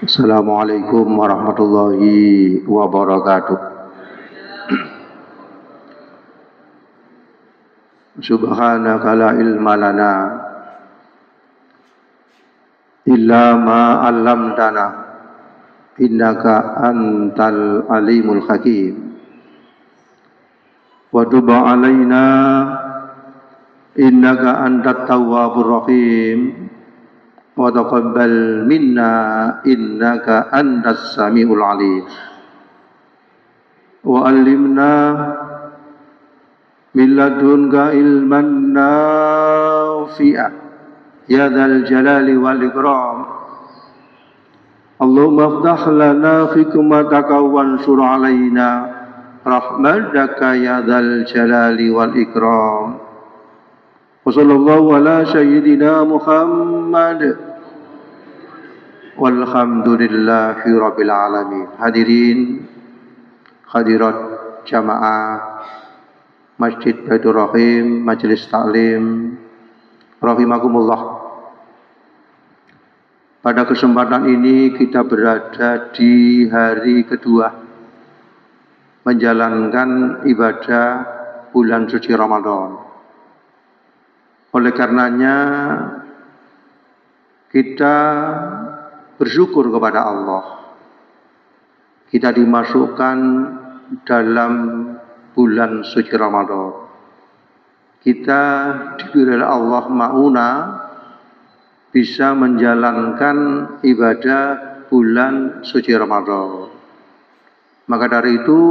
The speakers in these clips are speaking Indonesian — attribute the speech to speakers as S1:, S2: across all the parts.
S1: Assalamualaikum warahmatullahi wabarakatuh. Subhanaka la ilma lana illa ma 'allamtana innaka antal alimul hakim. Wa tub 'alaina innaka antat tawwabur rahim. Wa taqabbal minna innaka antas samiul alim. Wa 'allimna min ladunka ilman nafi'a ya dzal jalali wal ikram. Allahumma iftah lana hikmataka wansur 'alaina rahmataka ya dzal jalali wal ikram. Wa sallallahu ala sayyidina Muhammad walhamdulillahi rabbil alamin. Hadirin hadirat jamaah Masjid Baitur Rahim, Majelis Taklim rahimakumullah. Pada kesempatan ini kita berada di hari kedua menjalankan ibadah bulan suci Ramadan. Oleh karenanya kita bersyukur kepada Allah. Kita dimasukkan dalam bulan suci Ramadan. Kita diberi Allah mauna bisa menjalankan ibadah bulan suci Ramadan. Maka dari itu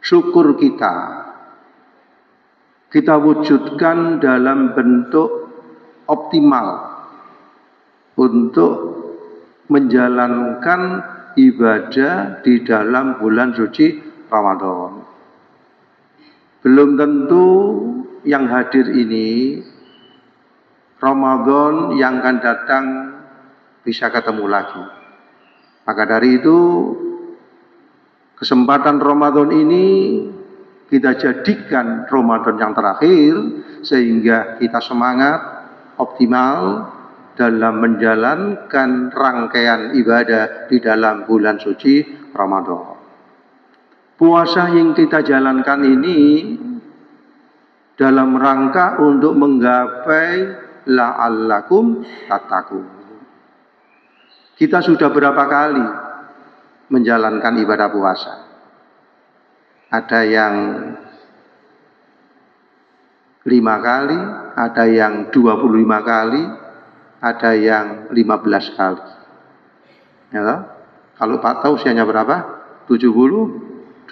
S1: syukur kita wujudkan dalam bentuk optimal untuk menjalankan ibadah di dalam bulan suci Ramadan. Belum tentu yang hadir ini Ramadan yang akan datang bisa ketemu lagi. Maka dari itu kesempatan Ramadan ini kita jadikan Ramadan yang terakhir sehingga kita semangat optimal dalam menjalankan rangkaian ibadah di dalam bulan suci Ramadan. Puasa yang kita jalankan ini dalam rangka untuk menggapai la'allakum tattaqun. Kita sudah berapa kali menjalankan ibadah puasa? Ada yang 5 kali, ada yang 25 kali, ada yang 15 kali. Ya, kalau Pak tahu usianya berapa? 72.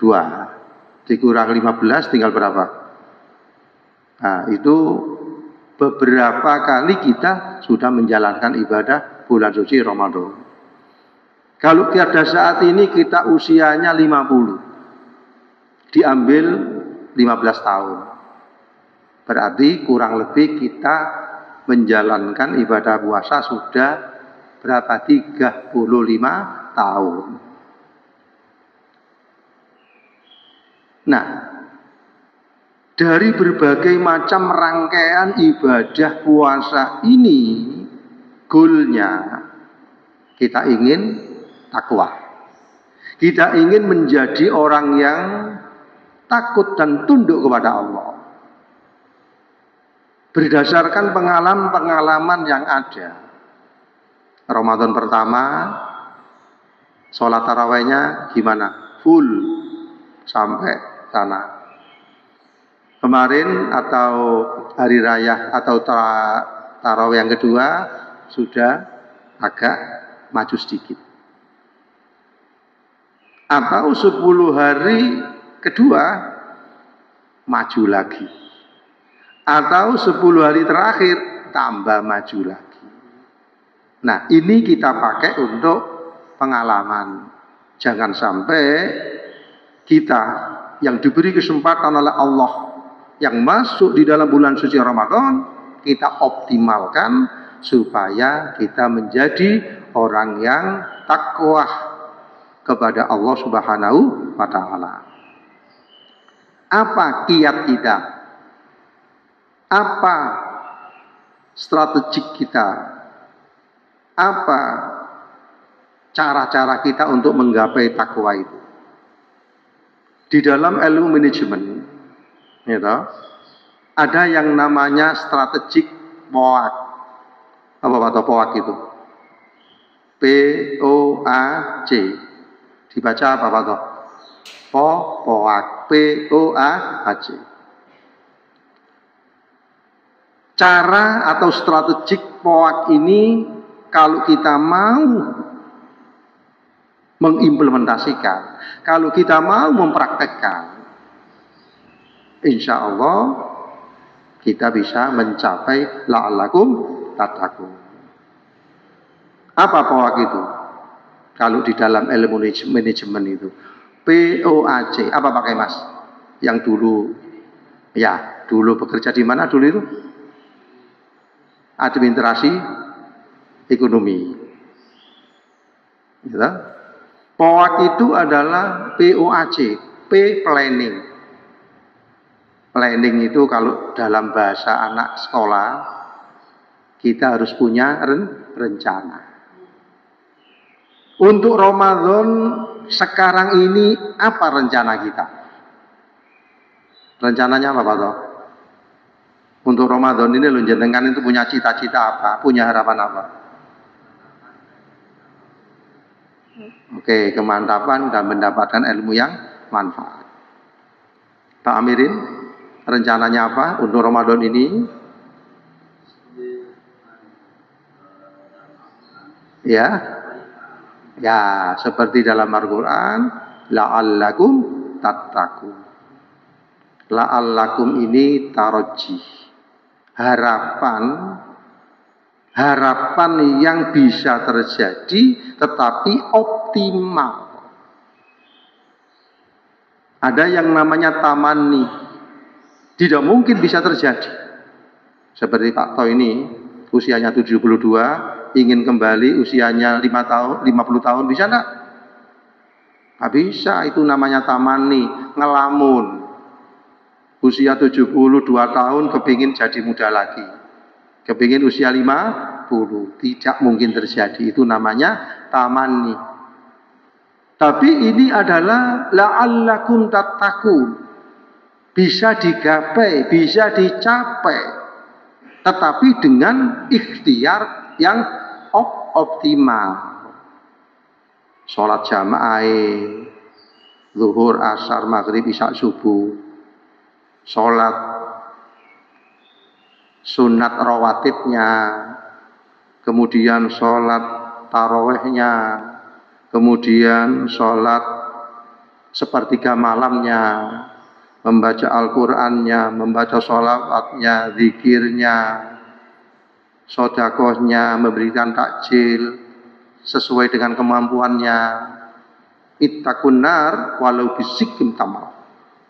S1: Dikurang 15 tinggal berapa? Nah, itu beberapa kali kita sudah menjalankan ibadah bulan suci Ramadan. Kalau pada saat ini kita usianya 50. Diambil 15 tahun. Berarti kurang lebih kita menjalankan ibadah puasa sudah berapa? 35 tahun. Nah, dari berbagai macam rangkaian ibadah puasa ini, goalnya kita ingin takwa. Kita ingin menjadi orang yang takut dan tunduk kepada Allah. Berdasarkan pengalaman-pengalaman yang ada. Ramadan pertama, sholat tarawihnya gimana? Full sampai sana. Kemarin atau hari raya atau tarawih yang kedua sudah agak maju sedikit. Atau 10 hari kedua maju lagi. Atau 10 hari terakhir tambah maju lagi. Nah, ini kita pakai untuk pengalaman. Jangan sampai kita yang diberi kesempatan oleh Allah yang masuk di dalam bulan suci Ramadan, kita optimalkan supaya kita menjadi orang yang takwa kepada Allah Subhanahu wa taala. Apa kiat kita? Apa strategi kita? Apa cara-cara kita untuk menggapai takwa itu. Di dalam ilmu manajemen, gitu, ada yang namanya strategic POAC. Apa Pak POAC itu? POAC. Dibaca apa Pak? POAC. POAC. Cara atau strategic POAC ini kalau kita mau mengimplementasikan, kalau kita mau mempraktekkan, insya Allah kita bisa mencapai la'allakum tattaqun. Apa POAC itu? Kalau di dalam ilmu manajemen itu POAC, apa pakai Mas? Yang dulu, ya dulu bekerja di mana dulu itu? Administrasi ekonomi. Gitu. POAC itu adalah POAC, P planning. Planning itu kalau dalam bahasa anak sekolah, kita harus punya rencana. Untuk Ramadan sekarang ini apa rencana kita? Rencananya apa Pak Toh? Untuk Ramadan ini lo jenengan itu punya cita-cita apa? Punya harapan apa? Oke, kemantapan dan mendapatkan ilmu yang manfaat. Pak Amirin, rencananya apa untuk Ramadan ini? Ya, ya seperti dalam Al-Quran, la'allakum tattaqun. La'allakum ini taroji, harapan yang bisa terjadi tetapi optimal. Ada yang namanya tamanni, tidak mungkin bisa terjadi. Seperti Pak To ini, usianya 72, ingin kembali usianya 50 tahun, bisa enggak? Nggak bisa, itu namanya tamanni, ngelamun. Usia 72 tahun kepingin jadi muda lagi. Kepingin usia 50, tidak mungkin terjadi. Itu namanya tamanni. Tapi ini adalah la'allakum tattaqun. Bisa digapai, bisa dicapai. Tetapi dengan ikhtiar yang optimal. Sholat jamaah, zuhur, asar, maghrib, isya, subuh. Sholat sunat rawatibnya, kemudian sholat tarawehnya, kemudian sholat sepertiga malamnya, membaca Al-Qur'annya, membaca sholawatnya, zikirnya, sodakohnya, memberikan takjil sesuai dengan kemampuannya. Ittaqun nar walau bisikim tamal.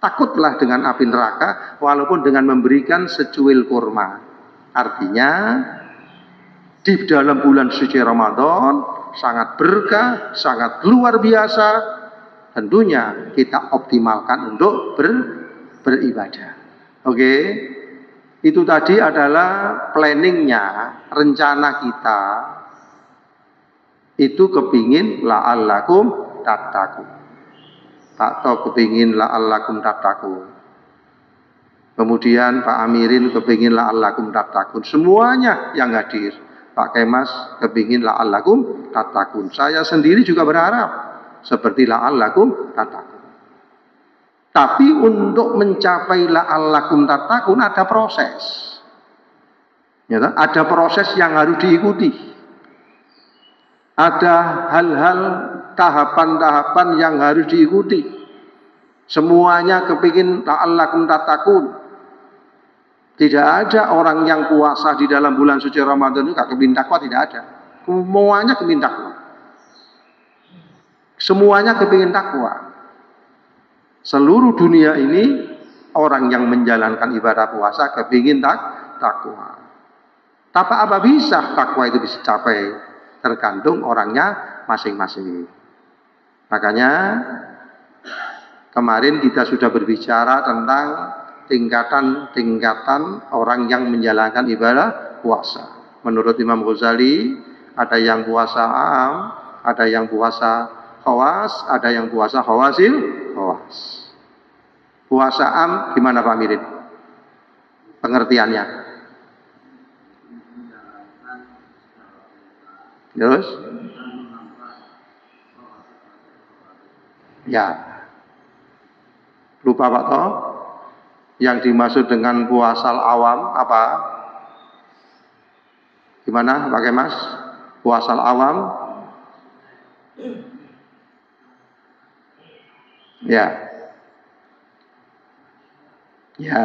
S1: Takutlah dengan api neraka walaupun dengan memberikan secuil kurma. Artinya di dalam bulan suci Ramadan sangat berkah, sangat luar biasa. Tentunya kita optimalkan untuk beribadah. Oke, itu tadi adalah planningnya, rencana kita. Itu kepingin la'allakum tattaqun. Pak To kepingin la'allakum tattaqun. Kemudian Pak Amirin kepingin la'allakum tattaqun. Semuanya yang hadir. Pak Kemas kepingin la'allakum tattaqun. Saya sendiri juga berharap seperti la'allakum tattaqun. Tapi untuk mencapai la'allakum tattaqun ada proses. Ya, ada proses yang harus diikuti. Ada hal-hal tahapan-tahapan yang harus diikuti. Semuanya kepingin la'allakum tattaqun. Tidak ada orang yang puasa di dalam bulan suci Ramadan itu gak kepingin takwa, tidak ada. Semuanya kepingin takwa. Semuanya kepingin takwa. Seluruh dunia ini orang yang menjalankan ibadah puasa kepingin takwa. Tapi apa bisa takwa itu bisa capai? Tergantung orangnya masing-masing. Makanya kemarin kita sudah berbicara tentang tingkatan-tingkatan orang yang menjalankan ibadah puasa. Menurut Imam Ghazali ada yang puasa am, ada yang puasa khawas, ada yang puasa khawasil, khawas. Puasa am gimana Pak Mirin? Pengertiannya. Terus? Ya. Lupa Pak Toh? Yang dimaksud dengan puasa awam apa? Gimana Pak Kemas? Puasa awam? Ya. Ya.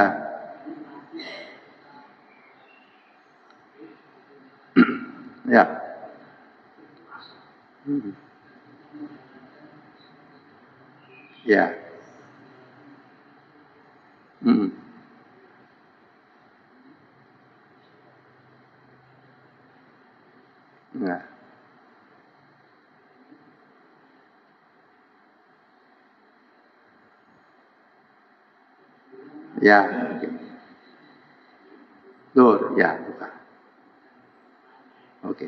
S1: Ya. Ya. Ya. Ya. Tur, ya, bukan. Oke.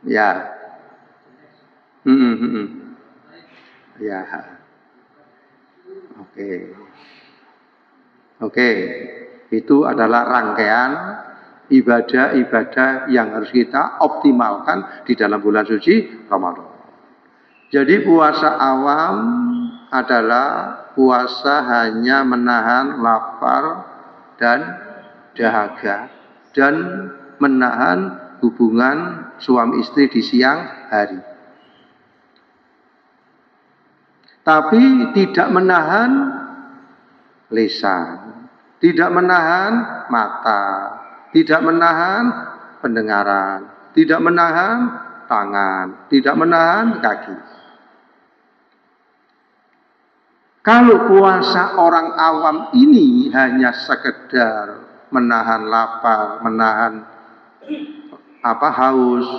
S1: Ya. Ya. Oke. Oke. Itu adalah rangkaian ibadah-ibadah yang harus kita optimalkan di dalam bulan suci Ramadan. Jadi puasa awam adalah puasa hanya menahan lapar dan dahaga dan menahan hubungan suami istri di siang hari. Tapi tidak menahan lisan, tidak menahan mata, tidak menahan pendengaran, tidak menahan tangan, tidak menahan kaki. Kalau puasa orang awam ini hanya sekedar menahan lapar, menahan haus,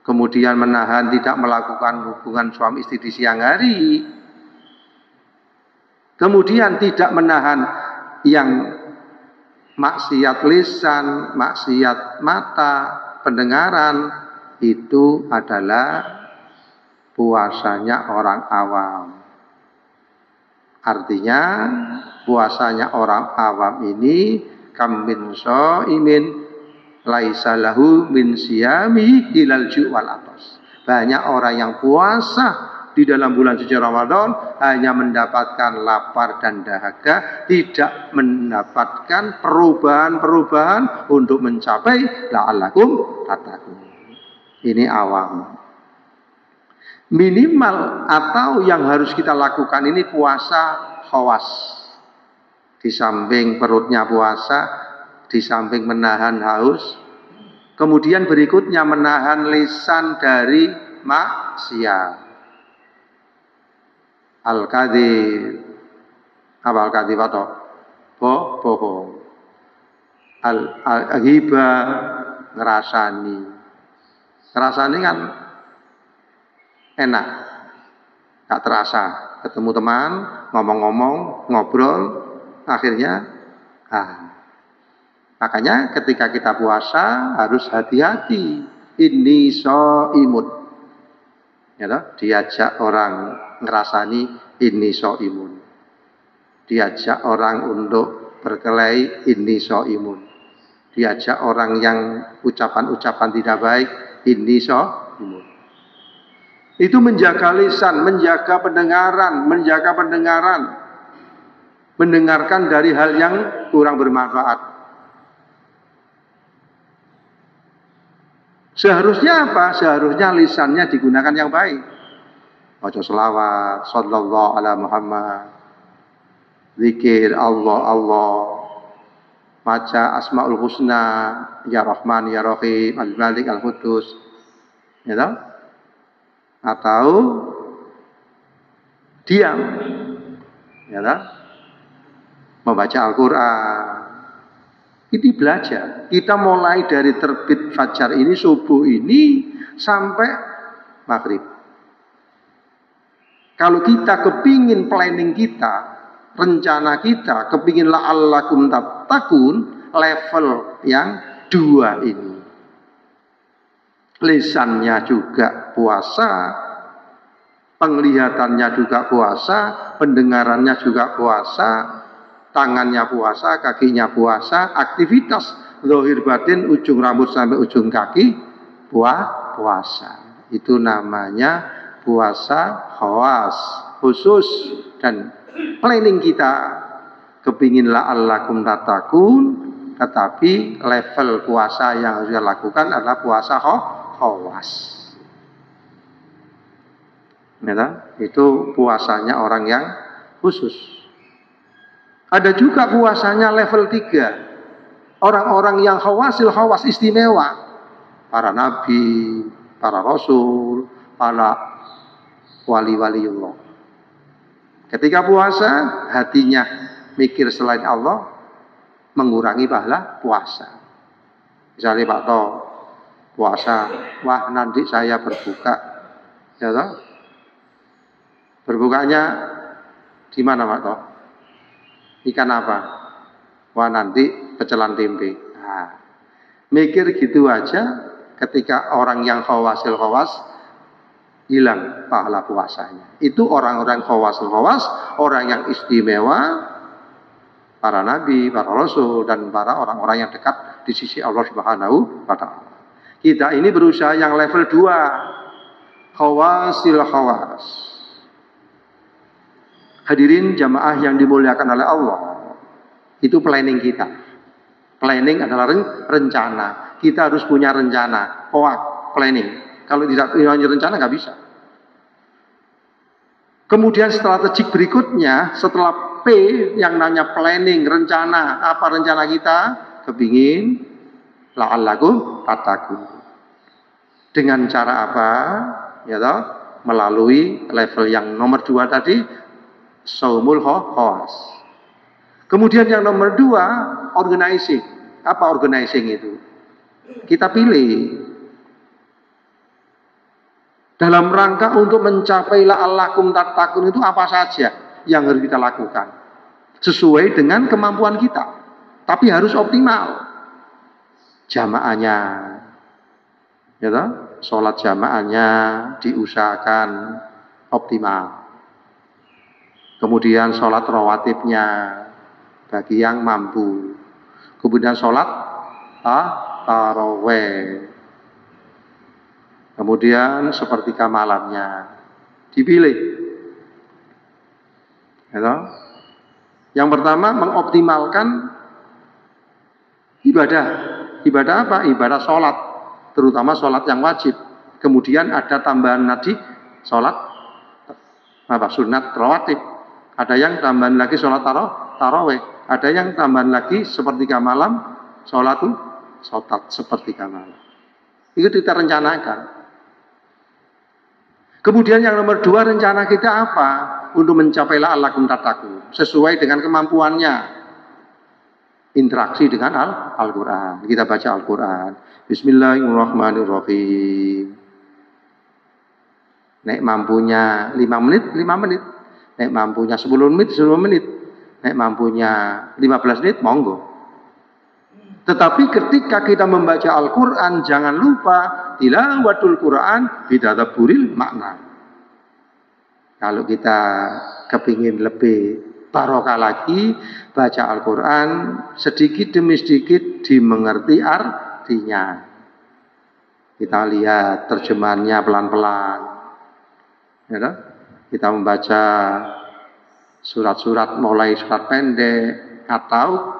S1: kemudian menahan tidak melakukan hubungan suami istri di siang hari, kemudian tidak menahan yang maksiat lisan, maksiat mata, pendengaran, itu adalah puasanya orang awam. Artinya puasanya orang awam ini kam min shaimin laisa lahu min siyami ilal ju' wal atas. Banyak orang yang puasa di dalam bulan suci Ramadan hanya mendapatkan lapar dan dahaga, tidak mendapatkan perubahan-perubahan untuk mencapai la'allakum tattaqun. Ini awam. Minimal atau yang harus kita lakukan ini puasa khawas. Di samping perutnya puasa, di samping menahan haus, kemudian berikutnya menahan lisan dari maksiat. Al-kadhib. Apa al-kadhib atau bohong. Al-ghibah, ngerasani. Ngerasani kan enak, gak terasa. Ketemu teman, ngomong-ngomong, ngobrol, akhirnya makanya ketika kita puasa harus hati-hati. Inni shaimun. Ya toh? Diajak orang ngerasani inni shaimun. Diajak orang untuk berkelahi inni shaimun. Diajak orang yang ucapan-ucapan tidak baik inni shaimun. Itu menjaga lisan, menjaga pendengaran, mendengarkan dari hal yang kurang bermanfaat. Seharusnya apa? Seharusnya lisannya digunakan yang baik. Baca selawat, sallallahu ala Muhammad, zikir Allah, baca asmaul husna, ya Rahman, ya Rahim, al-Malik, al-Qudus, ya tahu? Atau diam, ya tahu? Membaca Al-Quran. Ini belajar. Kita mulai dari terbit fajar ini, subuh ini, sampai maghrib. Kalau kita kepingin planning kita, rencana kita, kepingin la'allakum tattaqun, level yang 2 ini. lisannya juga puasa, penglihatannya juga puasa, pendengarannya juga puasa, tangannya puasa, kakinya puasa, aktivitas zahir batin ujung rambut sampai ujung kaki puasa. Itu namanya puasa khawas, khusus. Dan planning kita kepingin la'allakum tattaqun, tetapi level puasa yang harus dilakukan adalah puasa khawas. Itu puasanya orang yang khusus. Ada juga puasanya level 3. Orang-orang yang khawas istimewa. Para nabi, para rasul, para wali-waliullah. Ketika puasa, hatinya mikir selain Allah, mengurangi pahala puasa. Misalnya Pak To, puasa, wah nanti saya berbuka. Ya toh? Berbukanya di mana Pak To? Ikan apa? Wah nanti pecelan tempe. Nah, mikir gitu aja, ketika orang yang khawas hilang pahala puasanya. Itu orang-orang khawas, orang yang istimewa, para nabi, para rasul, dan para orang-orang yang dekat di sisi Allah Subhanahu wa Ta'ala. Kita ini berusaha yang level 2, khawasil khawas. Hadirin jamaah yang dimuliakan oleh Allah, itu planning kita. Planning adalah rencana. Kita harus punya rencana, planning. Kalau tidak punya rencana nggak bisa. Kemudian strategik berikutnya, setelah P yang nanya planning, rencana, apa rencana kita? Kepingin la'allakum tattaqun. Dengan cara apa? Ya toh? Melalui level yang nomor 2 tadi, shaumul khawas. Kemudian yang nomor 2, organizing. Apa organizing itu? Kita pilih dalam rangka untuk mencapai la'allakum tattaqun itu apa saja yang harus kita lakukan sesuai dengan kemampuan kita, tapi harus optimal. Jamaahnya, ya toh? Sholat jamaahnya diusahakan optimal. Kemudian sholat rawatibnya bagi yang mampu. Kemudian sholat taraweh. Kemudian sepertiga malamnya dipilih. Ya, yang pertama mengoptimalkan ibadah. Ibadah apa? Ibadah sholat, terutama sholat yang wajib. Kemudian ada tambahan tadi sholat sunat rawatib. Ada yang tambahan lagi sholat taraweh. Ada yang tambahan lagi sepertiga malam sholat sepertiga malam. Itu kita rencanakan. Kemudian yang nomor 2, rencana kita apa? Untuk mencapai la'allakum tattaqun, sesuai dengan kemampuannya. Interaksi dengan Al-Quran. Kita baca Al-Quran. Bismillahirrahmanirrahim. Nek mampunya 5 menit, 5 menit. Nek mampunya 10 menit, 10 menit. Nek mampunya 15 menit, monggo. Tetapi ketika kita membaca Al-Quran, jangan lupa tilawatul Quran bidadzaburil makna. Kalau kita kepingin lebih barokah lagi, baca Al-Quran sedikit demi sedikit dimengerti artinya. Kita lihat terjemahannya pelan-pelan. Ya, kita membaca surat-surat mulai surat pendek, atau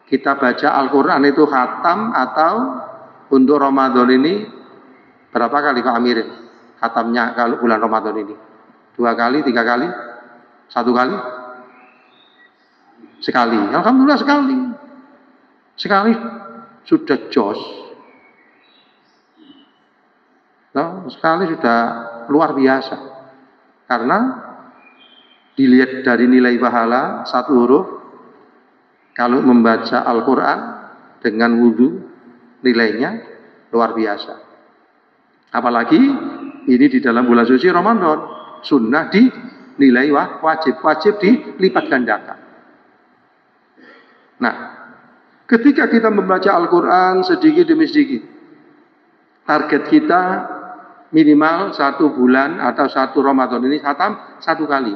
S1: kita baca Al-Quran itu khatam, atau untuk Ramadan ini berapa kali Pak Amirin khatamnya kalau bulan Ramadan ini? 2 kali, 3 kali? 1 kali? Sekali. Alhamdulillah sekali. Sekali sudah jos. Nah, sekali sudah luar biasa. Karena dilihat dari nilai pahala 1 huruf, kalau membaca Al-Quran dengan wudhu, nilainya luar biasa. Apalagi ini di dalam bulan suci Ramadan, sunnah dinilai wajib dilipat gandakan. Nah, ketika kita membaca Al-Quran sedikit demi sedikit, Target kita minimal 1 bulan atau 1 Ramadan ini khatam 1 kali.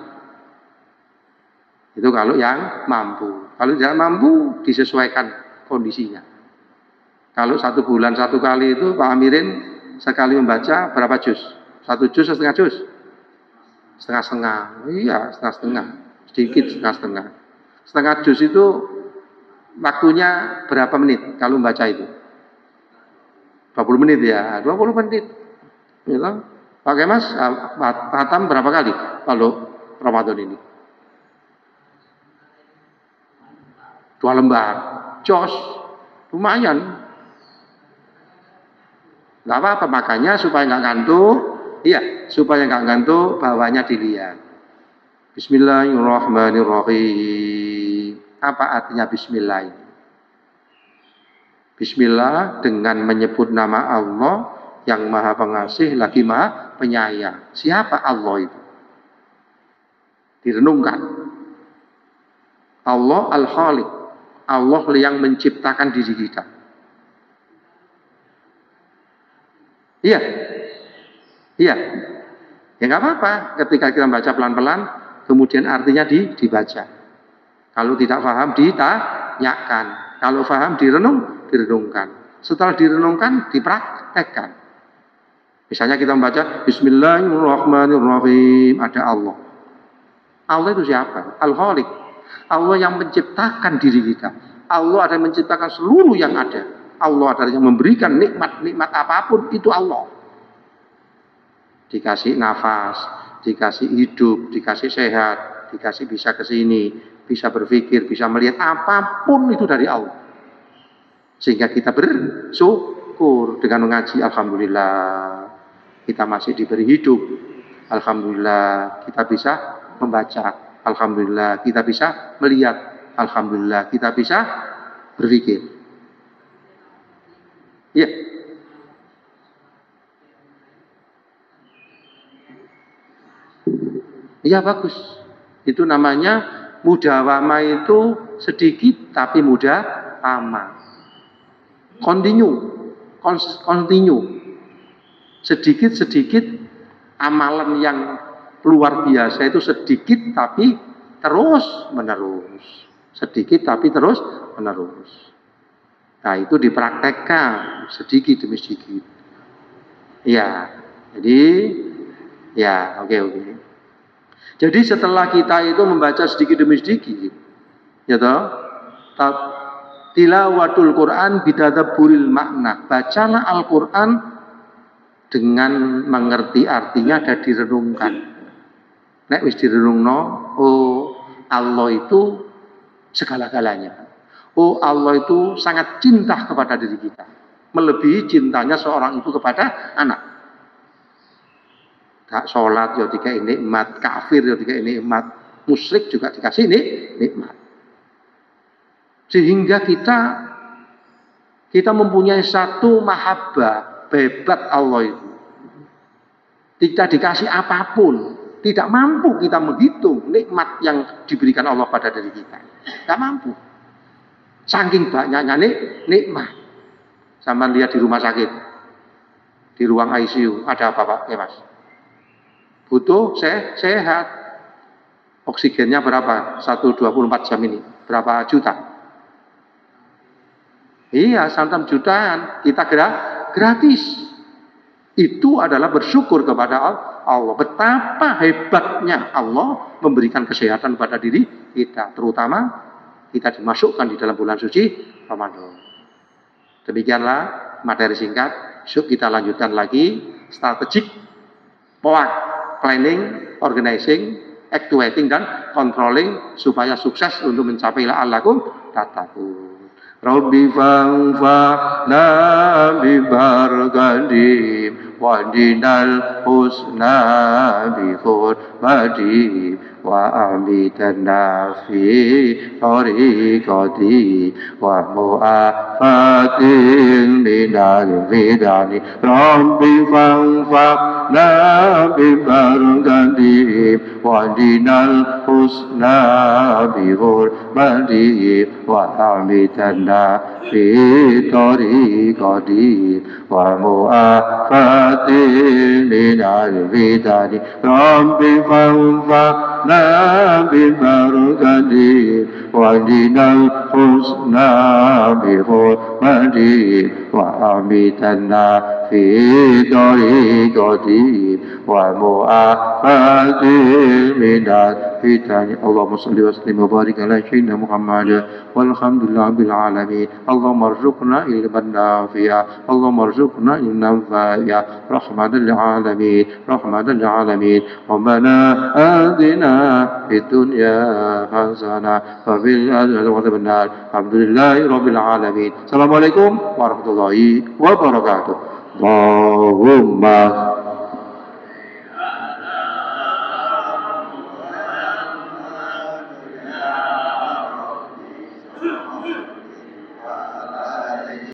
S1: Itu kalau yang mampu. Kalau tidak mampu, disesuaikan kondisinya. Kalau 1 bulan 1 kali itu Pak Amirin sekali membaca berapa juz? 1 juz atau setengah juz? Setengah-setengah. Iya, setengah-setengah. Sedikit setengah-setengah. Setengah juz itu waktunya berapa menit kalau membaca itu? 20 menit ya, 20 menit. Gitu. Pakai Mas, khatam berapa kali kalau Ramadan ini? 2 lembar. Jos, lumayan. Gak apa-apa, makanya supaya nggak ngantuk, iya, supaya nggak ngantuk, bawahnya dilihat. Bismillahirrahmanirrahim. Apa artinya Bismillah ini? Bismillah dengan menyebut nama Allah yang Maha Pengasih lagi Maha Penyayang. Siapa Allah itu? Direnungkan. Allah Al-Khaliq. Allah yang menciptakan diri kita. Iya. Iya. Ya nggak apa-apa ketika kita baca pelan-pelan, kemudian artinya dibaca. Kalau tidak paham ditanyakan. Kalau paham direnungkan. Setelah direnungkan, dipraktekkan. Misalnya kita membaca Bismillahirrahmanirrahim, ada Allah. Allah itu siapa? Al-Khaliq. Allah yang menciptakan diri kita. Allah ada yang menciptakan seluruh yang ada. Allah adalah yang memberikan nikmat-nikmat apapun, itu Allah. Dikasih nafas, dikasih hidup, dikasih sehat, dikasih bisa ke sini, bisa berpikir, bisa melihat, apapun itu dari Allah. Sehingga kita bersyukur dengan mengaji, alhamdulillah kita masih diberi hidup, alhamdulillah kita bisa membaca, alhamdulillah kita bisa melihat, alhamdulillah kita bisa berpikir. Ya. Iya bagus. Itu namanya mudawamah, itu sedikit tapi mudawamah. Continue. Sedikit-sedikit amalan yang luar biasa itu sedikit tapi terus menerus. Sedikit tapi terus menerus. Nah itu dipraktekkan sedikit demi sedikit. Ya, jadi ya oke. Jadi setelah kita itu membaca sedikit demi sedikit, ya toh, tilawatul Quran bidadabburil makna. Bacalah Al-Quran dengan mengerti artinya dan direnungkan. Nek wis direnungno, oh Allah itu segala-galanya. Oh Allah itu sangat cinta kepada diri kita. Melebihi cintanya seorang ibu kepada anak. Gak sholat ya dikasih nikmat, kafir ya dikasih nikmat, musyrik juga dikasih nikmat. Sehingga kita mempunyai satu mahabbah, bebat Allah itu. Tidak dikasih apapun, tidak mampu kita menghitung nikmat yang diberikan Allah pada diri kita. Tidak mampu. Saking banyaknya nikmat. Sama lihat di rumah sakit, di ruang ICU, ada apa Pak? Ya Mas? Butuh sehat. Oksigennya berapa? 124 jam ini. Berapa juta? Iya, 6 jutaan. Kita gratis. Itu adalah bersyukur kepada Allah. Betapa hebatnya Allah memberikan kesehatan pada diri kita. Terutama kita dimasukkan di dalam bulan suci Ramadan. Demikianlah materi singkat. Yuk kita lanjutkan lagi. Strategik, planning, organizing, actuating, dan controlling supaya sukses untuk mencapai la'allakum tattaqun. Rabbi fa'na bi barakatim wa dinal husna bi khurbatim wa amitana fi tariqati wa mu'afatin minal bidani. Rabbi fa'na bi barakatim wa dinal husna bi khurbatim wa amitana fi tariqati ومؤافاة من الفتن رب فانفعنا ببركته واهدنا الحسنى بحرمته وأمتنا في طريقته ومؤافاة من الفتن اللهم صل وسلم وبارك على سيدنا محمد والحمد لله رب العالمين اللهم ارزقنا علما نافعا اللهم ارزقنا علما نافعا رحمة للعالمين رحمة للعالمين ربنا آتنا في الدنيا حسنة وفي الآخرة عذاب النار الحمد لله رب العالمين السلام عليكم warahmatullahi wabarakatuh. Allahumma